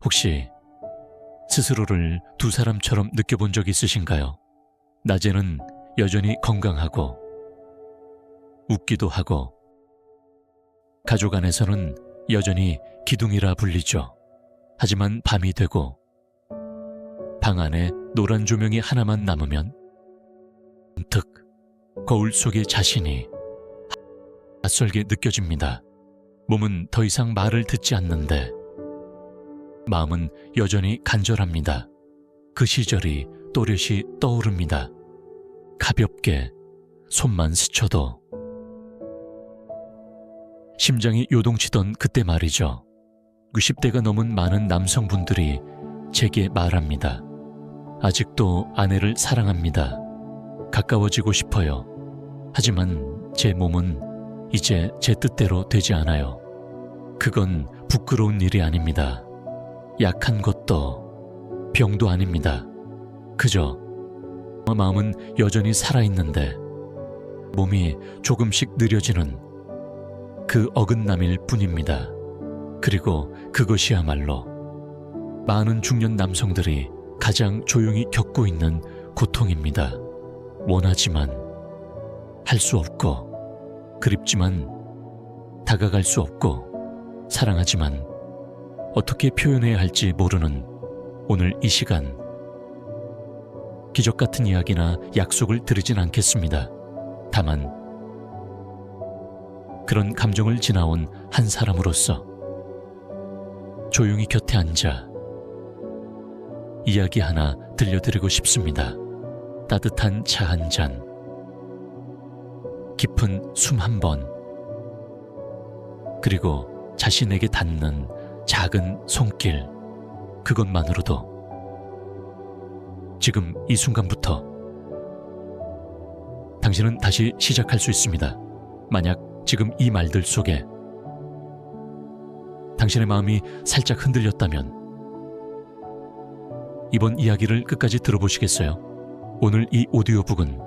혹시 스스로를 두 사람처럼 느껴본 적 있으신가요? 낮에는 여전히 건강하고 웃기도 하고 가족 안에서는 여전히 기둥이라 불리죠. 하지만 밤이 되고 방 안에 노란 조명이 하나만 남으면 문득 거울 속의 자신이 낯설게 느껴집니다. 몸은 더 이상 말을 듣지 않는데 마음은 여전히 간절합니다. 그 시절이 또렷이 떠오릅니다. 가볍게 손만 스쳐도 심장이 요동치던 그때 말이죠. 90대가 넘은 많은 남성분들이 제게 말합니다. 아직도 아내를 사랑합니다. 가까워지고 싶어요. 하지만 제 몸은 이제 제 뜻대로 되지 않아요. 그건 부끄러운 일이 아닙니다. 약한 것도 병도 아닙니다. 그저 마음은 여전히 살아있는데 몸이 조금씩 느려지는 그 어긋남일 뿐입니다. 그리고 그것이야말로 많은 중년 남성들이 가장 조용히 겪고 있는 고통입니다. 원하지만 할 수 없고, 그립지만 다가갈 수 없고, 사랑하지만 어떻게 표현해야 할지 모르는 오늘 이 시간, 기적 같은 이야기나 약속을 드리진 않겠습니다. 다만 그런 감정을 지나온 한 사람으로서 조용히 곁에 앉아 이야기 하나 들려드리고 싶습니다. 따뜻한 차 한 잔, 깊은 숨 한 번, 그리고 자신에게 닿는 작은 손길, 그것만으로도 지금 이 순간부터 당신은 다시 시작할 수 있습니다. 만약 지금 이 말들 속에 당신의 마음이 살짝 흔들렸다면 이번 이야기를 끝까지 들어보시겠어요? 오늘 이 오디오북은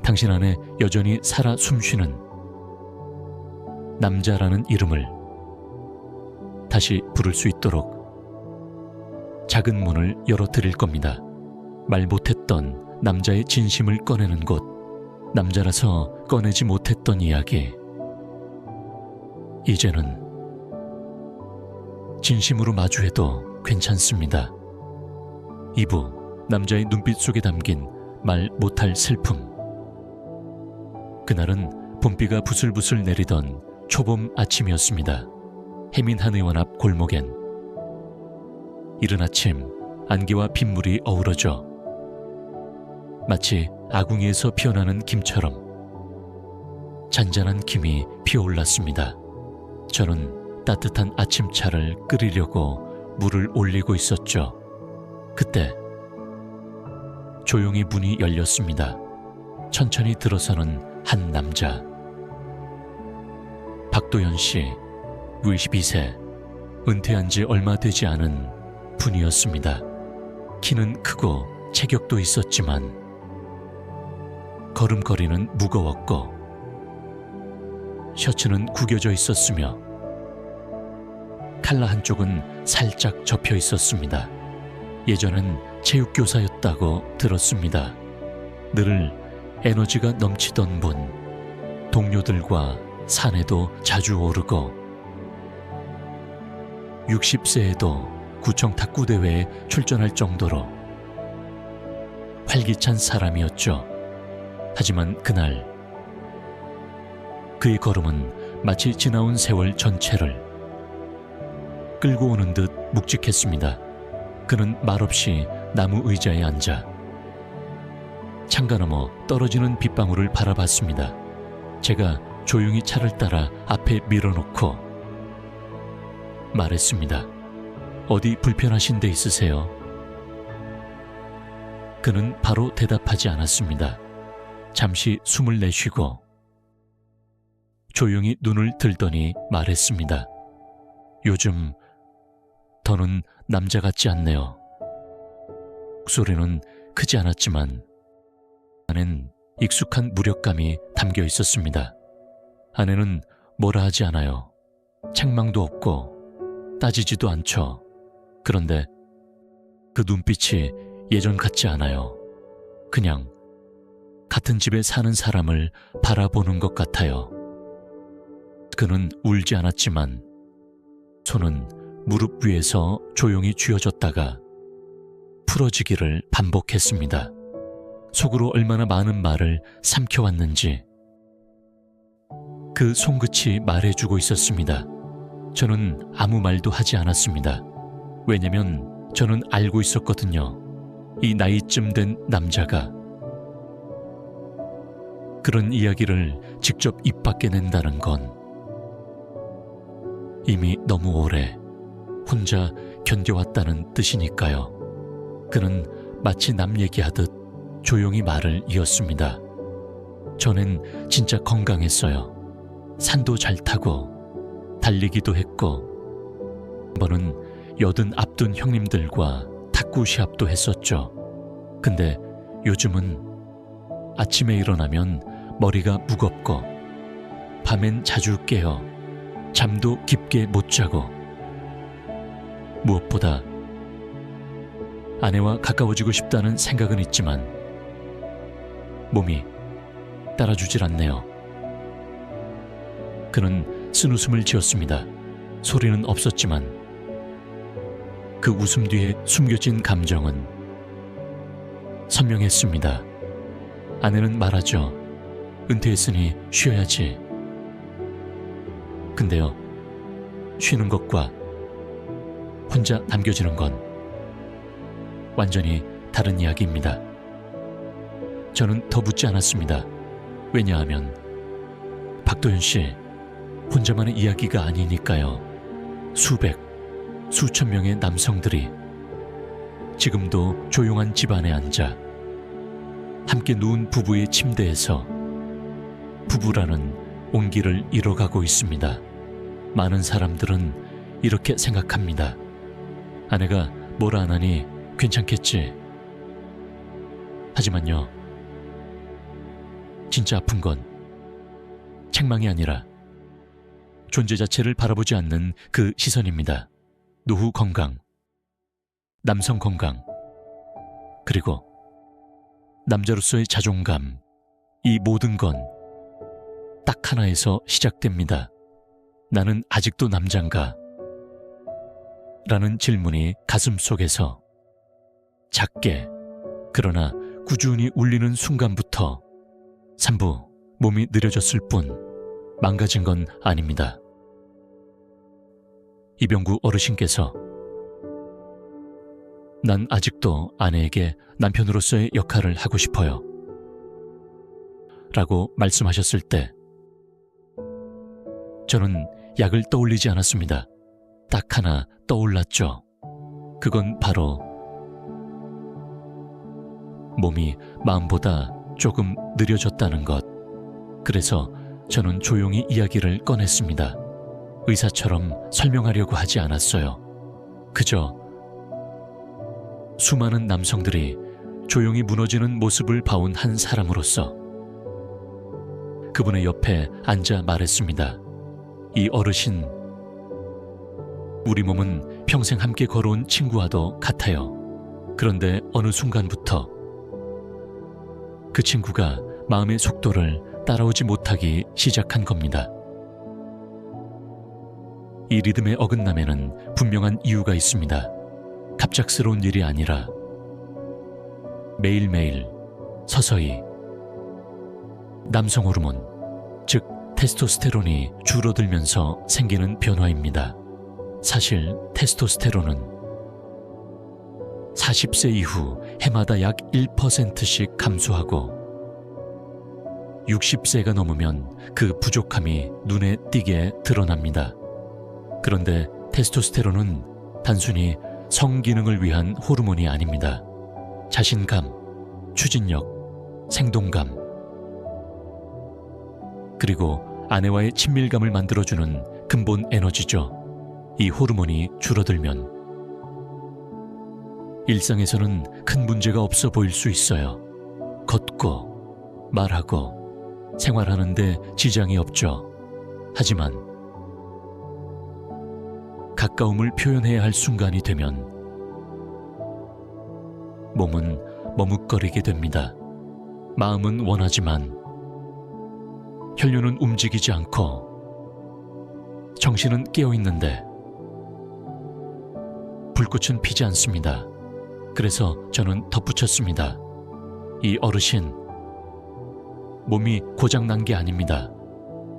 당신 안에 여전히 살아 숨쉬는 남자라는 이름을 다시 부를 수 있도록 작은 문을 열어드릴 겁니다. 말 못했던 남자의 진심을 꺼내는 곳, 남자라서 꺼내지 못했던 이야기, 이제는 진심으로 마주해도 괜찮습니다. 2부, 남자의 눈빛 속에 담긴 말 못할 슬픔. 그날은 봄비가 부슬부슬 내리던 초봄 아침이었습니다. 해민 한의원 앞 골목엔 이른 아침 안개와 빗물이 어우러져 마치 아궁이에서 피어나는 김처럼 잔잔한 김이 피어올랐습니다. 저는 따뜻한 아침차를 끓이려고 물을 올리고 있었죠. 그때 조용히 문이 열렸습니다. 천천히 들어서는 한 남자. 박도연 씨, 52세, 은퇴한 지 얼마 되지 않은 분이었습니다. 키는 크고 체격도 있었지만 걸음걸이는 무거웠고 셔츠는 구겨져 있었으며 칼라 한쪽은 살짝 접혀 있었습니다. 예전엔 체육교사였다고 들었습니다. 늘 에너지가 넘치던 분, 동료들과 산에도 자주 오르고 60세에도 구청 탁구대회에 출전할 정도로 활기찬 사람이었죠. 하지만 그날 그의 걸음은 마치 지나온 세월 전체를 끌고 오는 듯 묵직했습니다. 그는 말없이 나무 의자에 앉아 창가 너머 떨어지는 빗방울을 바라봤습니다. 제가 조용히 차를 따라 앞에 밀어놓고 말했습니다. 어디 불편하신 데 있으세요? 그는 바로 대답하지 않았습니다. 잠시 숨을 내쉬고 조용히 눈을 들더니 말했습니다. 요즘 더는 남자 같지 않네요. 목소리는 크지 않았지만 안엔 익숙한 무력감이 담겨 있었습니다. 아내는 뭐라 하지 않아요. 책망도 없고 따지지도 않죠. 그런데 그 눈빛이 예전 같지 않아요. 그냥 같은 집에 사는 사람을 바라보는 것 같아요. 그는 울지 않았지만 손은 무릎 위에서 조용히 쥐어졌다가 풀어지기를 반복했습니다. 속으로 얼마나 많은 말을 삼켜왔는지 그 손끝이 말해주고 있었습니다. 저는 아무 말도 하지 않았습니다. 왜냐면 저는 알고 있었거든요. 이 나이쯤 된 남자가 그런 이야기를 직접 입 밖에 낸다는 건 이미 너무 오래 혼자 견뎌왔다는 뜻이니까요. 그는 마치 남 얘기하듯 조용히 말을 이었습니다. 전엔 진짜 건강했어요. 산도 잘 타고 달리기도 했고 한 번은 80 앞둔 형님들과 탁구 시합도 했었죠. 근데 요즘은 아침에 일어나면 머리가 무겁고 밤엔 자주 깨어 잠도 깊게 못 자고 무엇보다 아내와 가까워지고 싶다는 생각은 있지만 몸이 따라주질 않네요. 그는 쓴웃음을 지었습니다. 소리는 없었지만 그 웃음 뒤에 숨겨진 감정은 선명했습니다. 아내는 말하죠. 은퇴했으니 쉬어야지. 근데요, 쉬는 것과 혼자 남겨지는 건 완전히 다른 이야기입니다. 저는 더 묻지 않았습니다. 왜냐하면 박도현 씨 혼자만의 이야기가 아니니까요. 수백, 수천 명의 남성들이 지금도 조용한 집안에 앉아 함께 누운 부부의 침대에서 부부라는 온기를 잃어가고 있습니다. 많은 사람들은 이렇게 생각합니다. 아내가 뭐라 안 하니 괜찮겠지. 하지만요, 진짜 아픈 건 책망이 아니라 존재 자체를 바라보지 않는 그 시선입니다. 노후 건강, 남성 건강, 그리고 남자로서의 자존감, 이 모든 건 딱 하나에서 시작됩니다. 나는 아직도 남잔가? 라는 질문이 가슴속에서 작게 그러나 꾸준히 울리는 순간부터 산부 몸이 느려졌을 뿐 망가진 건 아닙니다. 이병구 어르신께서 난 아직도 아내에게 남편으로서의 역할을 하고 싶어요 라고 말씀하셨을 때 저는 약을 떠올리지 않았습니다. 딱 하나 떠올랐죠. 그건 바로 몸이 마음보다 조금 느려졌다는 것. 그래서 저는 조용히 이야기를 꺼냈습니다. 의사처럼 설명하려고 하지 않았어요. 그저 수많은 남성들이 조용히 무너지는 모습을 봐온 한 사람으로서 그분의 옆에 앉아 말했습니다. 이 어르신, 우리 몸은 평생 함께 걸어온 친구와도 같아요. 그런데 어느 순간부터 그 친구가 마음의 속도를 따라오지 못하기 시작한 겁니다. 이 리듬의 어긋남에는 분명한 이유가 있습니다. 갑작스러운 일이 아니라 매일매일 서서히 남성 호르몬, 즉 테스토스테론이 줄어들면서 생기는 변화입니다. 사실 테스토스테론은 40세 이후 해마다 약 1%씩 감소하고 60세가 넘으면 그 부족함이 눈에 띄게 드러납니다. 그런데 테스토스테론은 단순히 성기능을 위한 호르몬이 아닙니다. 자신감, 추진력, 생동감, 그리고 아내와의 친밀감을 만들어주는 근본 에너지죠. 이 호르몬이 줄어들면 일상에서는 큰 문제가 없어 보일 수 있어요. 걷고 말하고 생활하는데 지장이 없죠. 하지만 가까움을 표현해야 할 순간이 되면 몸은 머뭇거리게 됩니다. 마음은 원하지만 혈류는 움직이지 않고 정신은 깨어 있는데 불꽃은 피지 않습니다. 그래서 저는 덧붙였습니다. 이 어르신, 몸이 고장난 게 아닙니다.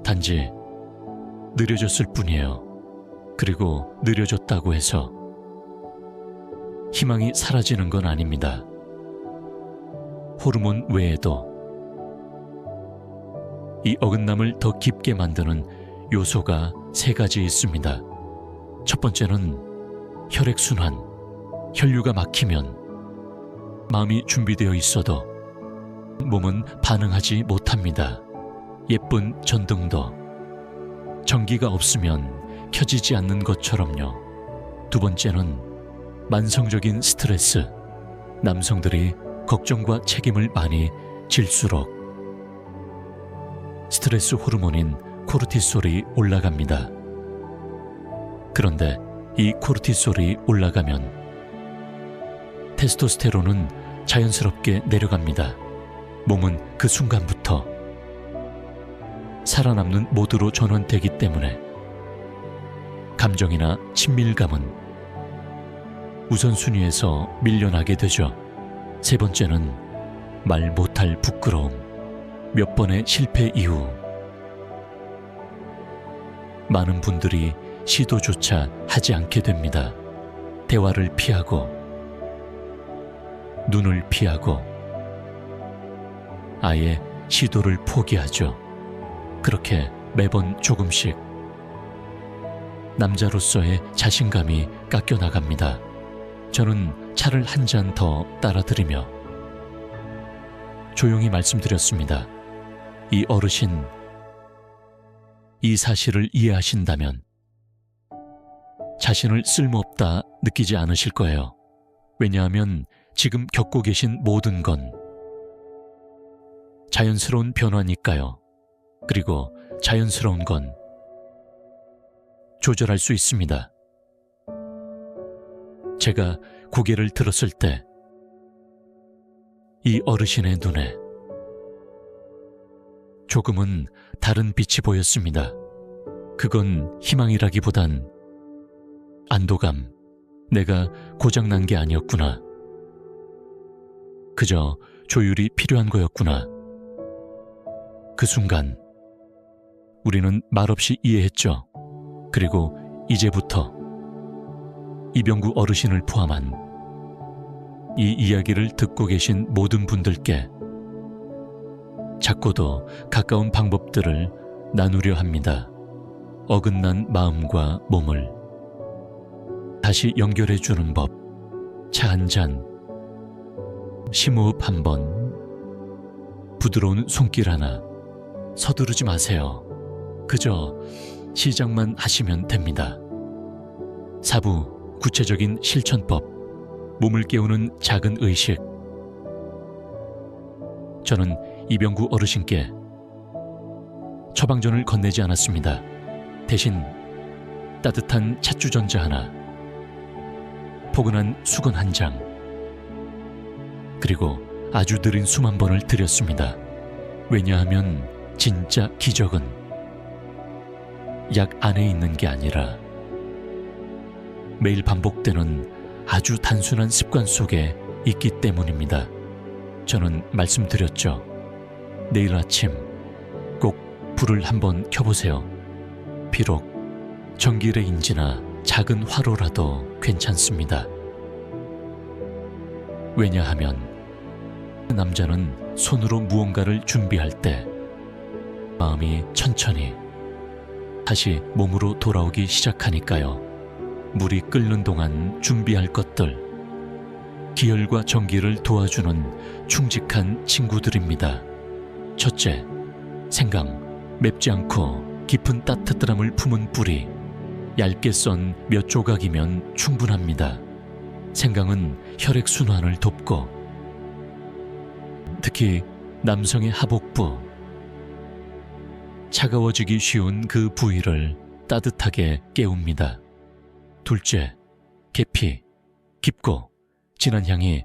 단지 느려졌을 뿐이에요. 그리고 느려졌다고 해서 희망이 사라지는 건 아닙니다. 호르몬 외에도 이 어긋남을 더 깊게 만드는 요소가 3가지 있습니다. 첫 번째는 혈액순환, 혈류가 막히면 마음이 준비되어 있어도 몸은 반응하지 못합니다. 예쁜 전등도 전기가 없으면 켜지지 않는 것처럼요. 두 번째는 만성적인 스트레스, 남성들이 걱정과 책임을 많이 질수록 스트레스 호르몬인 코르티솔이 올라갑니다. 그런데 이 코르티솔이 올라가면 테스토스테론은 자연스럽게 내려갑니다. 몸은 그 순간부터 살아남는 모드로 전환되기 때문에 감정이나 친밀감은 우선순위에서 밀려나게 되죠. 3번째는 말 못할 부끄러움, 몇 번의 실패 이후 많은 분들이 시도조차 하지 않게 됩니다. 대화를 피하고 눈을 피하고 아예 시도를 포기하죠. 그렇게 매번 조금씩 남자로서의 자신감이 깎여나갑니다. 저는 차를 한 잔 더 따라 드리며 조용히 말씀드렸습니다. 이 어르신, 이 사실을 이해하신다면 자신을 쓸모없다 느끼지 않으실 거예요. 왜냐하면 지금 겪고 계신 모든 건 자연스러운 변화니까요. 그리고 자연스러운 건 조절할 수 있습니다. 제가 고개를 들었을 때 이 어르신의 눈에 조금은 다른 빛이 보였습니다. 그건 희망이라기보단 안도감, 내가 고장난 게 아니었구나. 그저 조율이 필요한 거였구나. 그 순간 우리는 말없이 이해했죠. 그리고 이제부터 이병구 어르신을 포함한 이 이야기를 듣고 계신 모든 분들께 작고도 가까운 방법들을 나누려 합니다. 어긋난 마음과 몸을 다시 연결해주는 법, 차 한 잔, 심호흡 한 번, 부드러운 손길 하나, 서두르지 마세요. 그저 시작만 하시면 됩니다. 4부 구체적인 실천법, 몸을 깨우는 작은 의식. 저는 이병구 어르신께 처방전을 건네지 않았습니다. 대신 따뜻한 찻주전자 하나, 포근한 수건 한 장, 그리고 아주 느린 숨 한 번을 드렸습니다. 왜냐하면 진짜 기적은 약 안에 있는 게 아니라 매일 반복되는 아주 단순한 습관 속에 있기 때문입니다. 저는 말씀드렸죠. 내일 아침 꼭 불을 한번 켜보세요. 비록 전기레인지나 작은 화로라도 괜찮습니다. 왜냐하면 남자는 손으로 무언가를 준비할 때 마음이 천천히 다시 몸으로 돌아오기 시작하니까요. 물이 끓는 동안 준비할 것들, 기혈과 전기를 도와주는 충직한 친구들입니다. 첫째, 생강, 맵지 않고 깊은 따뜻함을 품은 뿌리, 얇게 썬 몇 조각이면 충분합니다. 생강은 혈액순환을 돕고 특히 남성의 하복부, 차가워지기 쉬운 그 부위를 따뜻하게 깨웁니다. 둘째, 계피, 깊고 진한 향이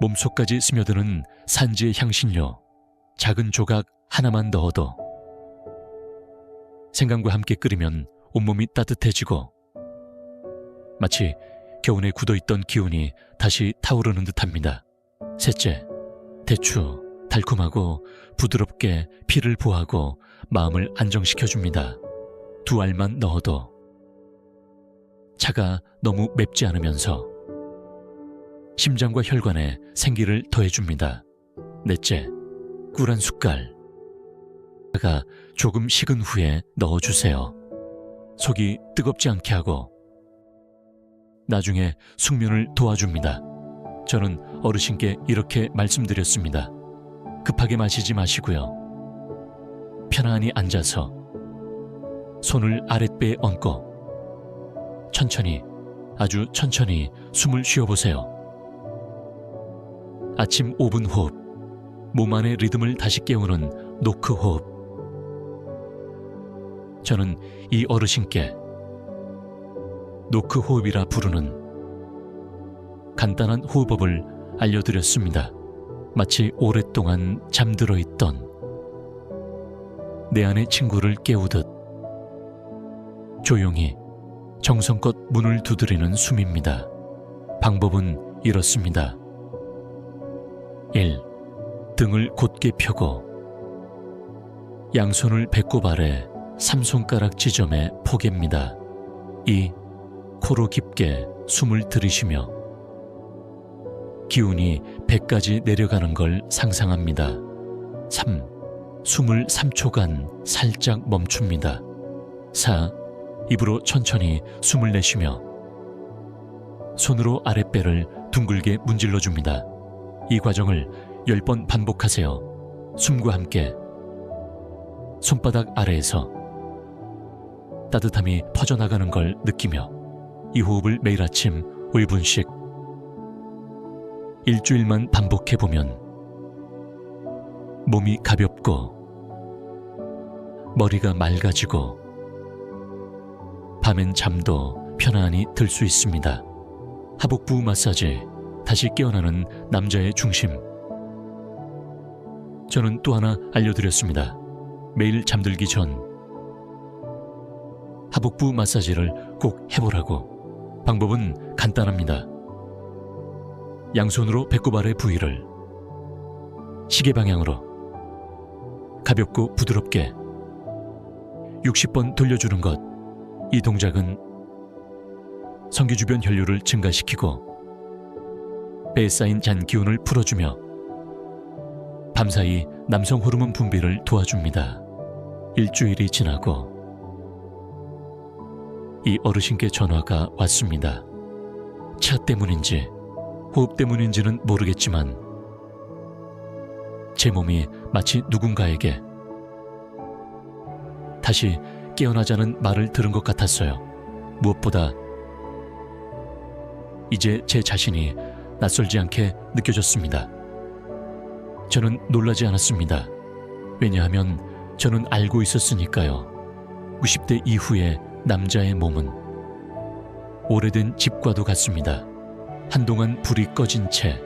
몸속까지 스며드는 산지의 향신료, 작은 조각 하나만 넣어도 생강과 함께 끓이면 온몸이 따뜻해지고 마치 겨운에 굳어있던 기운이 다시 타오르는 듯합니다. 셋째, 대추, 달콤하고 부드럽게 피를 보하고 마음을 안정시켜줍니다. 2알만 넣어도 차가 너무 맵지 않으면서 심장과 혈관에 생기를 더해줍니다. 넷째, 꿀 1숟갈. 차가 조금 식은 후에 넣어주세요. 속이 뜨겁지 않게 하고 나중에 숙면을 도와줍니다. 저는 어르신께 이렇게 말씀드렸습니다. 급하게 마시지 마시고요. 편안히 앉아서 손을 아랫배에 얹고 천천히, 아주 천천히 숨을 쉬어보세요. 아침 5분 호흡, 몸 안의 리듬을 다시 깨우는 노크 호흡. 저는 이 어르신께 노크 호흡이라 부르는 간단한 호흡법을 알려드렸습니다. 마치 오랫동안 잠들어 있던 내 안의 친구를 깨우듯 조용히 정성껏 문을 두드리는 숨입니다. 방법은 이렇습니다. 1. 등을 곧게 펴고 양손을 배꼽 아래 3손가락 지점에 포갭니다. 2. 코로 깊게 숨을 들이쉬며 기운이 배까지 내려가는 걸 상상합니다. 3. 숨을 3초간 살짝 멈춥니다. 4. 입으로 천천히 숨을 내쉬며 손으로 아랫배를 둥글게 문질러줍니다. 이 과정을 10번 반복하세요. 숨과 함께 손바닥 아래에서 따뜻함이 퍼져나가는 걸 느끼며 이 호흡을 매일 아침 5분씩 일주일만 반복해보면 몸이 가볍고 머리가 맑아지고 밤엔 잠도 편안히 들 수 있습니다. 하복부 마사지, 다시 깨어나는 남자의 중심. 저는 또 하나 알려드렸습니다. 매일 잠들기 전 하복부 마사지를 꼭 해보라고. 방법은 간단합니다. 양손으로 배꼽 아래 부위를 시계 방향으로 가볍고 부드럽게 60번 돌려주는 것. 이 동작은 성기 주변 혈류를 증가시키고 배에 쌓인 잔 기운을 풀어주며 밤사이 남성 호르몬 분비를 도와줍니다. 일주일이 지나고 이 어르신께 전화가 왔습니다. 차 때문인지 호흡 때문인지는 모르겠지만 제 몸이 마치 누군가에게 다시 깨어나자는 말을 들은 것 같았어요. 무엇보다 이제 제 자신이 낯설지 않게 느껴졌습니다. 저는 놀라지 않았습니다. 왜냐하면 저는 알고 있었으니까요. 90대 이후의 남자의 몸은 오래된 집과도 같습니다. 한동안 불이 꺼진 채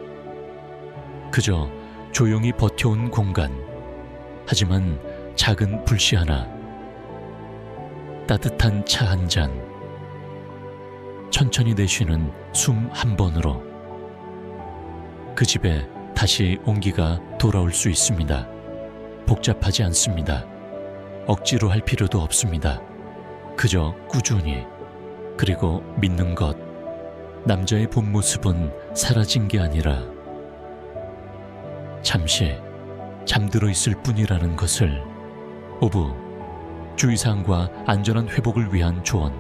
그저 조용히 버텨온 공간. 하지만 작은 불씨 하나, 따뜻한 차 한 잔, 천천히 내쉬는 숨 한 번으로 그 집에 다시 온기가 돌아올 수 있습니다. 복잡하지 않습니다. 억지로 할 필요도 없습니다. 그저 꾸준히, 그리고 믿는 것. 남자의 본 모습은 사라진 게 아니라 잠시 잠들어 있을 뿐이라는 것을. 5부 주의사항과 안전한 회복을 위한 조언.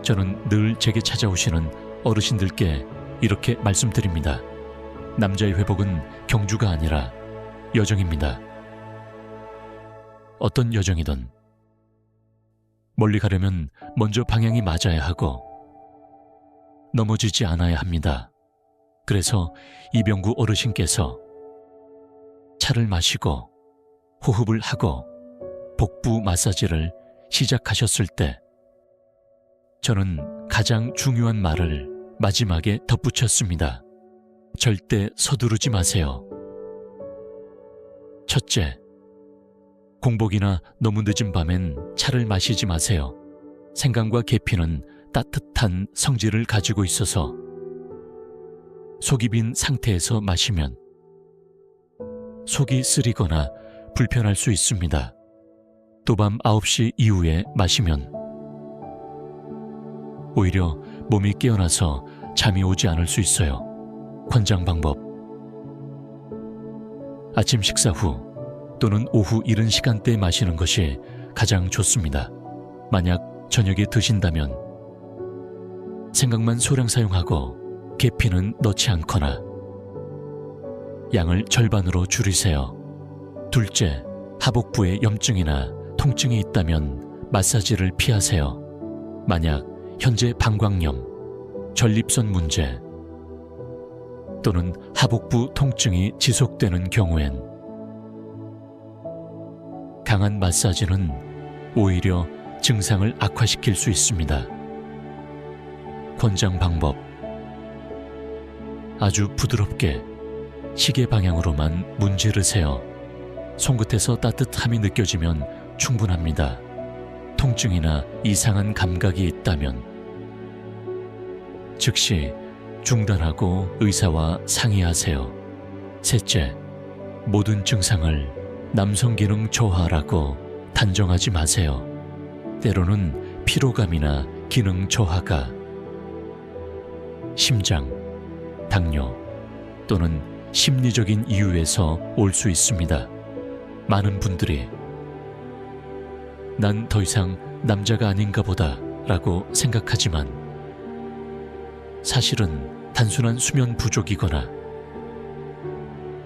저는 늘 제게 찾아오시는 어르신들께 이렇게 말씀드립니다. 남자의 회복은 경주가 아니라 여정입니다. 어떤 여정이든 멀리 가려면 먼저 방향이 맞아야 하고 넘어지지 않아야 합니다. 그래서 이병구 어르신께서 차를 마시고 호흡을 하고 복부 마사지를 시작하셨을 때 저는 가장 중요한 말을 마지막에 덧붙였습니다. 절대 서두르지 마세요. 첫째, 공복이나 너무 늦은 밤엔 차를 마시지 마세요. 생강과 계피는 따뜻한 성질을 가지고 있어서 속이 빈 상태에서 마시면 속이 쓰리거나 불편할 수 있습니다. 또 밤 9시 이후에 마시면 오히려 몸이 깨어나서 잠이 오지 않을 수 있어요. 권장 방법: 아침 식사 후 또는 오후 이른 시간대에 마시는 것이 가장 좋습니다. 만약 저녁에 드신다면 생강만 소량 사용하고 계피는 넣지 않거나 양을 절반으로 줄이세요. 둘째, 하복부에 염증이나 통증이 있다면 마사지를 피하세요. 만약 현재 방광염, 전립선 문제 또는 하복부 통증이 지속되는 경우엔 강한 마사지는 오히려 증상을 악화시킬 수 있습니다. 권장 방법: 아주 부드럽게 시계 방향으로만 문지르세요. 손끝에서 따뜻함이 느껴지면 충분합니다. 통증이나 이상한 감각이 있다면 즉시 중단하고 의사와 상의하세요. 셋째, 모든 증상을 남성 기능 저하라고 단정하지 마세요. 때로는 피로감이나 기능 저하가 심장, 당뇨 또는 심리적인 이유에서 올 수 있습니다. 많은 분들이 난 더 이상 남자가 아닌가 보다 라고 생각하지만 사실은 단순한 수면 부족이거나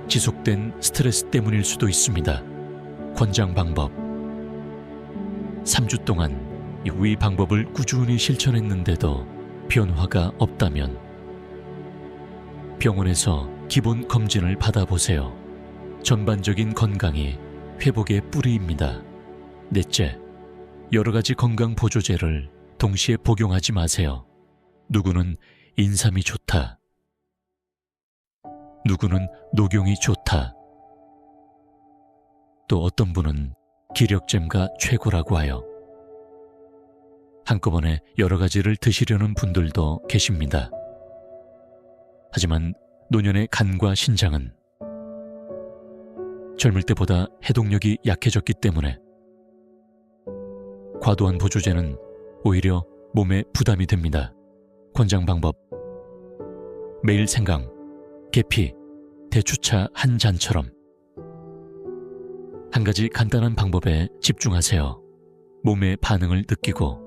지속된 스트레스 때문일 수도 있습니다. 권장 방법: 3주 동안 위 방법을 꾸준히 실천했는데도 변화가 없다면 병원에서 기본 검진을 받아보세요. 전반적인 건강이 회복의 뿌리입니다. 넷째, 여러 가지 건강 보조제를 동시에 복용하지 마세요. 누구는 인삼이 좋다, 누구는 녹용이 좋다, 또 어떤 분은 기력잼가 최고라고 하여 한꺼번에 여러 가지를 드시려는 분들도 계십니다. 하지만 노년의 간과 신장은 젊을 때보다 해독력이 약해졌기 때문에 과도한 보조제는 오히려 몸에 부담이 됩니다. 권장 방법: 매일 생강, 계피, 대추차 한 잔처럼 한 가지 간단한 방법에 집중하세요. 몸의 반응을 느끼고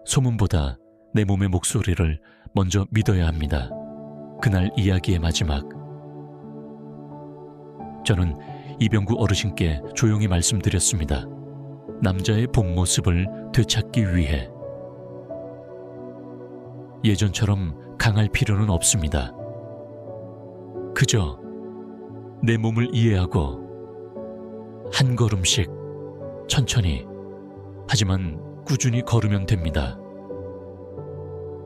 소문보다 내 몸의 목소리를 먼저 믿어야 합니다. 그날 이야기의 마지막, 저는 이병구 어르신께 조용히 말씀드렸습니다. 남자의 본 모습을 되찾기 위해 예전처럼 강할 필요는 없습니다. 그저 내 몸을 이해하고 한 걸음씩 천천히 하지만 꾸준히 걸으면 됩니다.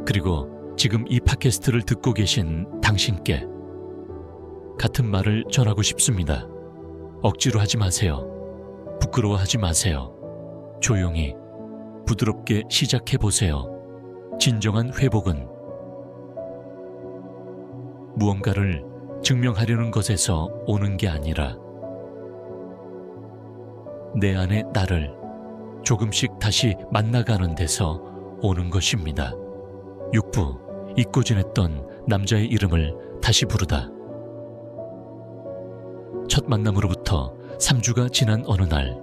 그리고 지금 이 팟캐스트를 듣고 계신 당신께 같은 말을 전하고 싶습니다. 억지로 하지 마세요. 부끄러워하지 마세요. 조용히 부드럽게 시작해보세요. 진정한 회복은 무언가를 증명하려는 것에서 오는 게 아니라 내 안의 나를 조금씩 다시 만나가는 데서 오는 것입니다. 6부, 잊고 지냈던 남자의 이름을 다시 부르다. 첫 만남으로부터 3주가 지난 어느 날,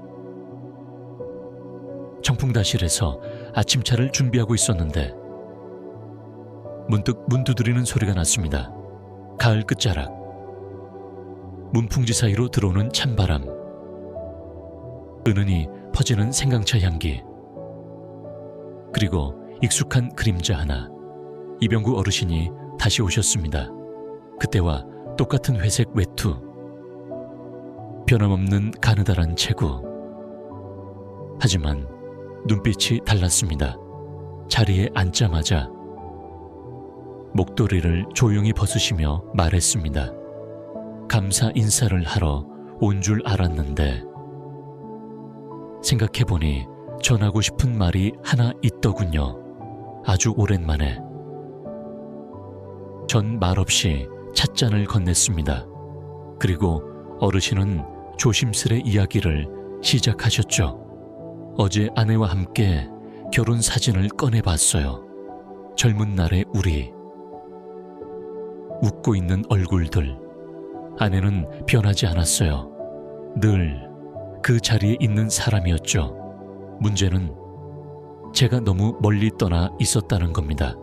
청풍다실에서 아침차를 준비하고 있었는데 문득 문 두드리는 소리가 났습니다. 가을 끝자락, 문풍지 사이로 들어오는 찬바람, 은은히 퍼지는 생강차 향기, 그리고 익숙한 그림자 하나. 이병구 어르신이 다시 오셨습니다. 그때와 똑같은 회색 외투, 변함없는 가느다란 체구. 하지만 눈빛이 달랐습니다. 자리에 앉자마자 목도리를 조용히 벗으시며 말했습니다. 감사 인사를 하러 온 줄 알았는데 생각해보니 전하고 싶은 말이 하나 있더군요. 아주 오랜만에. 전 말없이 찻잔을 건넸습니다. 그리고 어르신은 조심스레 이야기를 시작하셨죠. 어제 아내와 함께 결혼 사진을 꺼내봤어요. 젊은 날의 우리. 웃고 있는 얼굴들. 아내는 변하지 않았어요. 늘 그 자리에 있는 사람이었죠. 문제는 제가 너무 멀리 떠나 있었다는 겁니다.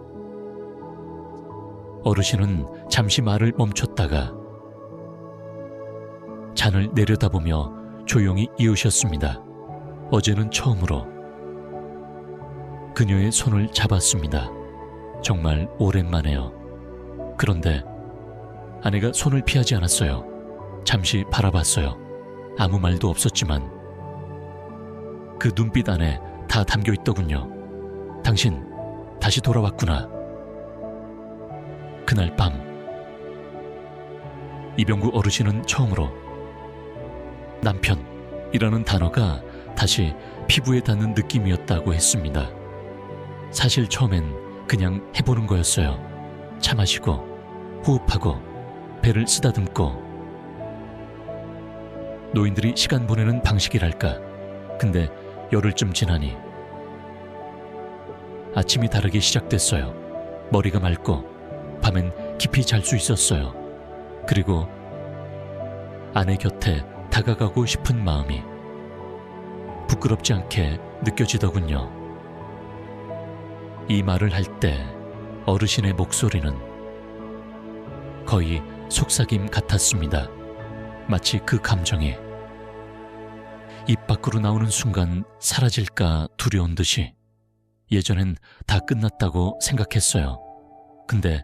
어르신은 잠시 말을 멈췄다가 잔을 내려다보며 조용히 이으셨습니다. 어제는 처음으로 그녀의 손을 잡았습니다. 정말 오랜만에요. 그런데 아내가 손을 피하지 않았어요. 잠시 바라봤어요. 아무 말도 없었지만 그 눈빛 안에 다 담겨 있더군요. 당신 다시 돌아왔구나. 그날 밤 이병구 어르신은 처음으로 남편이라는 단어가 다시 피부에 닿는 느낌이었다고 했습니다. 사실 처음엔 그냥 해보는 거였어요. 차 마시고 호흡하고 배를 쓰다듬고 노인들이 시간 보내는 방식이랄까. 근데 열흘쯤 지나니 아침이 다르게 시작됐어요. 머리가 맑고 밤엔 깊이 잘 수 있었어요. 그리고 아내 곁에 다가가고 싶은 마음이 부끄럽지 않게 느껴지더군요. 이 말을 할 때 어르신의 목소리는 거의 속삭임 같았습니다. 마치 그 감정이 입 밖으로 나오는 순간 사라질까 두려운 듯이. 예전엔 다 끝났다고 생각했어요. 근데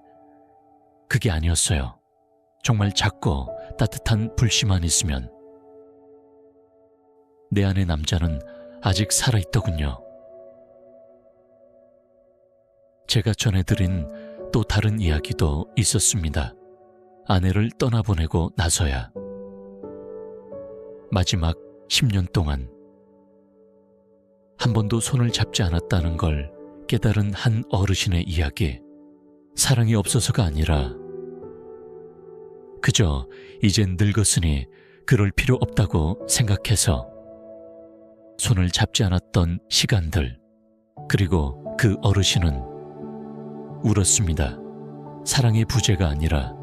그게 아니었어요. 정말 작고 따뜻한 불씨만 있으면 내 안의 남자는 아직 살아있더군요. 제가 전해드린 또 다른 이야기도 있었습니다. 아내를 떠나보내고 나서야 마지막 10년 동안 한 번도 손을 잡지 않았다는 걸 깨달은 한 어르신의 이야기. 사랑이 없어서가 아니라 그저 이젠 늙었으니 그럴 필요 없다고 생각해서 손을 잡지 않았던 시간들. 그리고 그 어르신은 울었습니다. 사랑의 부재가 아니라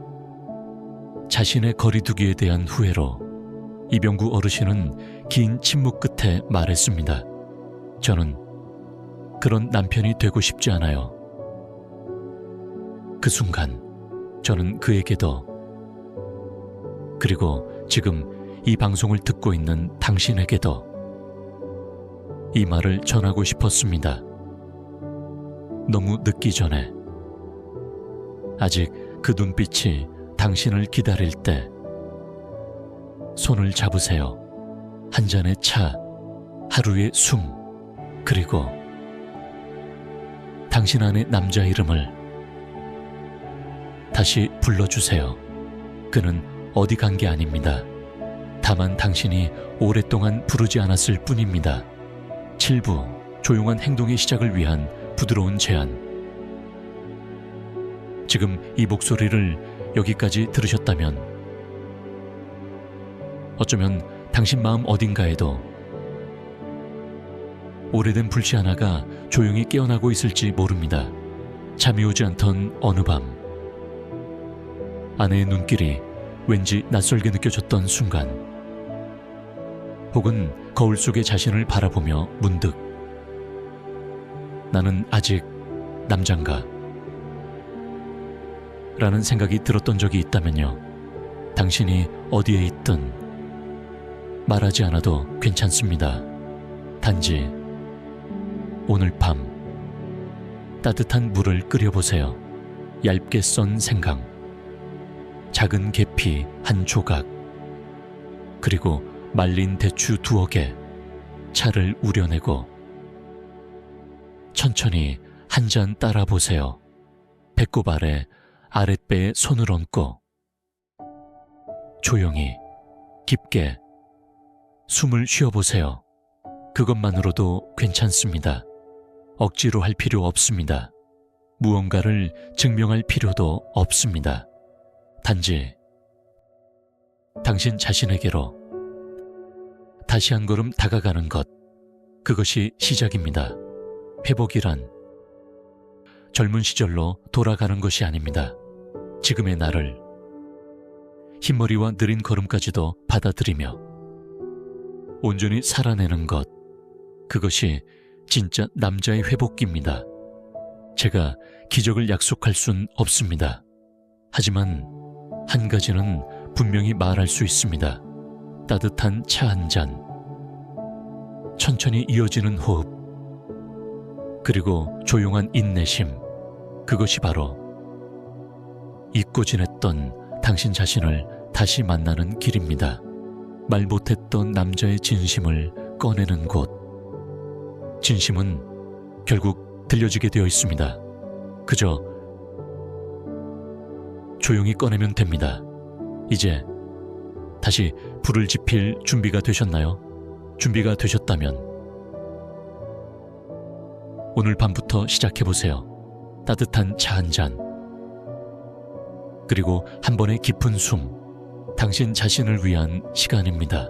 자신의 거리두기에 대한 후회로. 이병구 어르신은 긴 침묵 끝에 말했습니다. 저는 그런 남편이 되고 싶지 않아요. 그 순간 저는 그에게도 그리고 지금 이 방송을 듣고 있는 당신에게도 이 말을 전하고 싶었습니다. 너무 늦기 전에 아직 그 눈빛이 당신을 기다릴 때 손을 잡으세요. 한 잔의 차, 하루의 숨, 그리고 당신 안의 남자 이름을 다시 불러주세요. 그는 어디 간 게 아닙니다. 다만 당신이 오랫동안 부르지 않았을 뿐입니다. 7부 조용한 행동의 시작을 위한 부드러운 제안. 지금 이 목소리를 여기까지 들으셨다면 어쩌면 당신 마음 어딘가에도 오래된 불씨 하나가 조용히 깨어나고 있을지 모릅니다. 잠이 오지 않던 어느 밤 아내의 눈길이 왠지 낯설게 느껴졌던 순간, 혹은 거울 속의 자신을 바라보며 문득 나는 아직 남잔가? 라는 생각이 들었던 적이 있다면요. 당신이 어디에 있든 말하지 않아도 괜찮습니다. 단지 오늘 밤 따뜻한 물을 끓여보세요. 얇게 썬 생강, 작은 계피 한 조각, 그리고 말린 대추 2개, 차를 우려내고 천천히 한 잔 따라 보세요. 배꼽 아래 아랫배에 손을 얹고 조용히 깊게 숨을 쉬어보세요. 그것만으로도 괜찮습니다. 억지로 할 필요 없습니다. 무언가를 증명할 필요도 없습니다. 단지 당신 자신에게로 다시 한 걸음 다가가는 것, 그것이 시작입니다. 회복이란 젊은 시절로 돌아가는 것이 아닙니다. 지금의 나를 흰머리와 느린 걸음까지도 받아들이며 온전히 살아내는 것, 그것이 진짜 남자의 회복기입니다. 제가 기적을 약속할 순 없습니다. 하지만 한 가지는 분명히 말할 수 있습니다. 따뜻한 차 한 잔, 천천히 이어지는 호흡, 그리고 조용한 인내심, 그것이 바로 잊고 지냈던 당신 자신을 다시 만나는 길입니다. 말 못했던 남자의 진심을 꺼내는 곳, 진심은 결국 들려지게 되어 있습니다. 그저 조용히 꺼내면 됩니다. 이제 다시 불을 지필 준비가 되셨나요? 준비가 되셨다면 오늘 밤부터 시작해보세요. 따뜻한 차 한 잔, 그리고 한 번의 깊은 숨, 당신 자신을 위한 시간입니다.